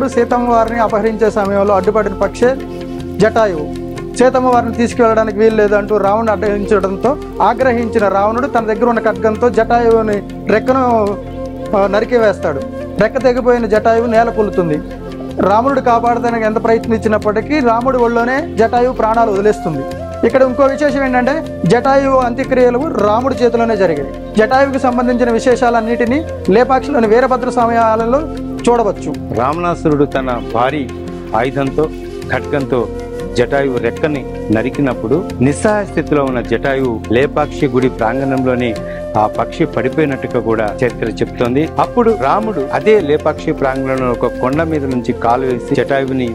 రావణుడు సీతమ్మ వారిని అపహరించే సమయంలో అడ్డుపడిన పక్షే జటాయువు. సీతమ్మ వారిని తీసుకువెళ్ళడానికి వీలు లేదంటూ రావణుడు అడ్డగించడంతో ఆగ్రహించిన రావణుడు తన దగ్గర ఉన్న ఖడ్గంతో జటాయువుని రెక్కను నరికి వేస్తాడు. రెక్క తెగిపోయిన జటాయువు నేల కూలుతుంది. రాముడు కాపాడడానికి ఎంత ప్రయత్నించినప్పటికీ రాముడి ఒళ్ళోనే జటాయువు ప్రాణాలు వదిలేస్తుంది. ఇక్కడ ఇంకో విశేషం ఏంటంటే జటాయువు అంత్యక్రియలు రాముడి చేతిలోనే జరిగాయి. జటాయువుకి సంబంధించిన విశేషాలన్నిటినీ లేపాక్షిలోని వీరభద్ర స్వామి ఆలయంలో చూడవచ్చు. రావణాసురుడు తన భారీ ఆయుధంతో ఖడ్గంతో జటాయువు రెక్కని నరికినప్పుడు నిస్సహాయ స్థితిలో ఉన్న జటాయువు లేపాక్షి గుడి ప్రాంగణంలోని ఆ పక్షి పడిపోయినట్టుగా కూడా చరిత్ర చెప్తోంది. అప్పుడు రాముడు అదే లేపాక్షి ప్రాంగణంలో ఒక కొండ మీద నుంచి కాలు వేసి జటాయువుని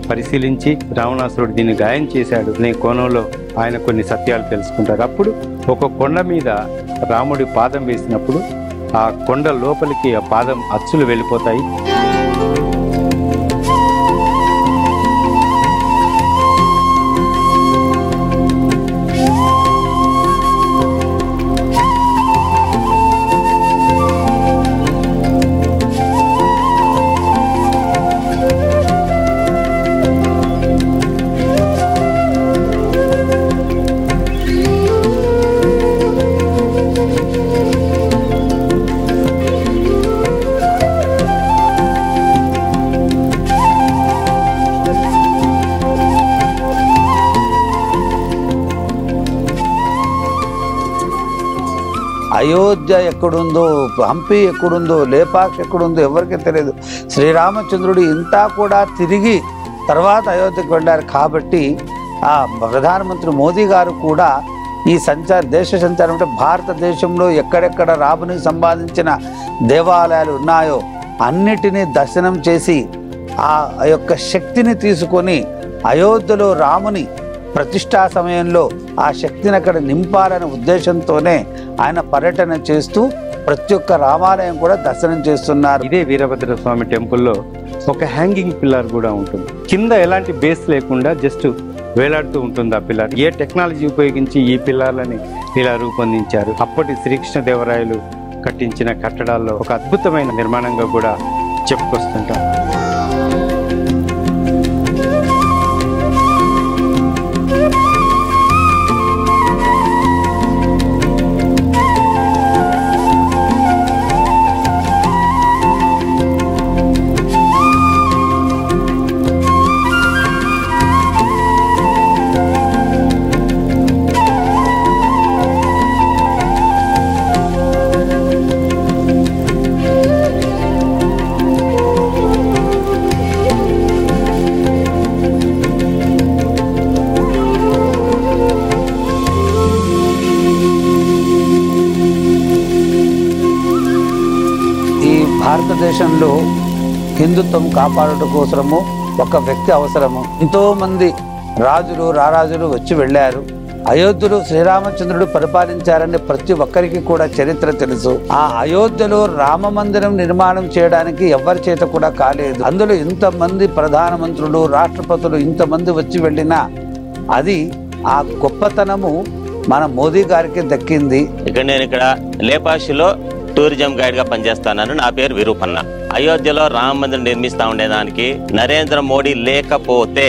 పరిశీలించి రావణాసురుడు దీన్ని గాయం చేశాడు అనే కోణంలో ఆయన కొన్ని సత్యాలు తెలుసుకుంటారు. అప్పుడు ఒక కొండ మీద రాముడి పాదం వేసినప్పుడు ఆ కొండ లోపలికి ఆ పాదం అచ్చులు వెళ్ళిపోతాయి. అయోధ్య ఎక్కడుందో, హంపి ఎక్కడుందో, లేపాక్షి ఎక్కడుందో ఎవరికి తెలియదు. శ్రీరామచంద్రుడు ఇంతా కూడా తిరిగి తర్వాత అయోధ్యకు వెళ్ళారు కాబట్టి ఆ ప్రధానమంత్రి మోదీ గారు కూడా ఈ దేశ సంచారం అంటే భారతదేశంలో ఎక్కడెక్కడ రామునికి సంబంధించిన దేవాలయాలు ఉన్నాయో అన్నిటినీ దర్శనం చేసి ఆ యొక్క శక్తిని తీసుకొని అయోధ్యలో రాముని ప్రతిష్టా సమయంలో ఆ శక్తిని అక్కడ నింపాలనే ఉద్దేశంతోనే ఆయన పర్యటన చేస్తూ ప్రతి ఒక్క రామాలయం కూడా దర్శనం చేస్తున్నారు. ఇదే వీరభద్ర స్వామి టెంపుల్లో ఒక హ్యాంగింగ్ పిల్లర్ కూడా ఉంటుంది. కింద ఎలాంటి బేస్ లేకుండా జస్ట్ వేలాడుతూ ఉంటుంది ఆ పిల్లర్. ఏ టెక్నాలజీ ఉపయోగించి ఈ పిల్లర్లని ఇలా రూపొందించారు. అప్పటి శ్రీకృష్ణదేవరాయలు కట్టించిన కట్టడాల్లో ఒక అద్భుతమైన నిర్మాణంగా కూడా చెప్పుకొస్తుంటారు. భారతదేశంలో హిందుత్వం కాపాడటం కోసము ఒక వ్యక్తి అవసరము. ఎంతో మంది రాజులు రారాజులు వచ్చి వెళ్ళారు. అయోధ్యలో శ్రీరామచంద్రుడు పరిపాలించారని ప్రతి ఒక్కరికి కూడా చరిత్ర తెలుసు. ఆ అయోధ్యలో రామ మందిరం నిర్మాణం చేయడానికి ఎవరి చేత కూడా కాలేదు. అందులో ఇంతమంది ప్రధానమంత్రులు, రాష్ట్రపతులు ఇంతమంది వచ్చి వెళ్ళినా అది ఆ గొప్పతనము మన మోదీ గారికి దక్కింది. నేను ఇక్కడ లేపాక్షిలో టూరిజం గైడ్ గా పనిచేస్తాను. నా పేరు విరూపన్న. అయోధ్యలో రామ మందిరం నిర్మిస్తా ఉండేదానికి నరేంద్ర మోడీ లేకపోతే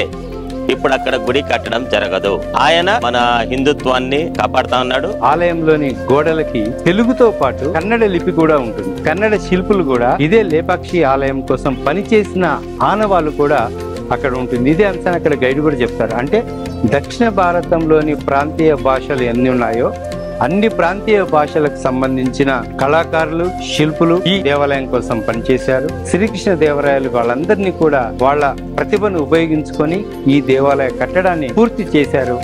ఇప్పుడు అక్కడ గుడి కట్టడం జరగదు. ఆయన మన హిందుత్వాన్ని కాపాడుతా ఉన్నాడు. ఆలయంలోని గోడలకి తెలుగుతో పాటు కన్నడ లిపి కూడా ఉంటుంది. కన్నడ శిల్పులు కూడా ఇదే లేపాక్షి ఆలయం కోసం పనిచేసిన ఆనవాళ్ళు కూడా అక్కడ ఉంటుంది. ఇదే అంశాన్ని అక్కడ గైడ్ కూడా చెప్తారు. అంటే దక్షిణ భారతంలోని ప్రాంతీయ భాషలు ఎన్ని ఉన్నాయో అన్ని ప్రాంతీయ భాషలకు సంబంధించిన కళాకారులు, శిల్పులు ఈ దేవాలయం కోసం పనిచేశారు. శ్రీకృష్ణ దేవరాయలు వాళ్ళందరినీ కూడా వాళ్ళ ప్రతిభను ఉపయోగించుకొని ఈ దేవాలయ కట్టడాన్ని పూర్తి చేశారు.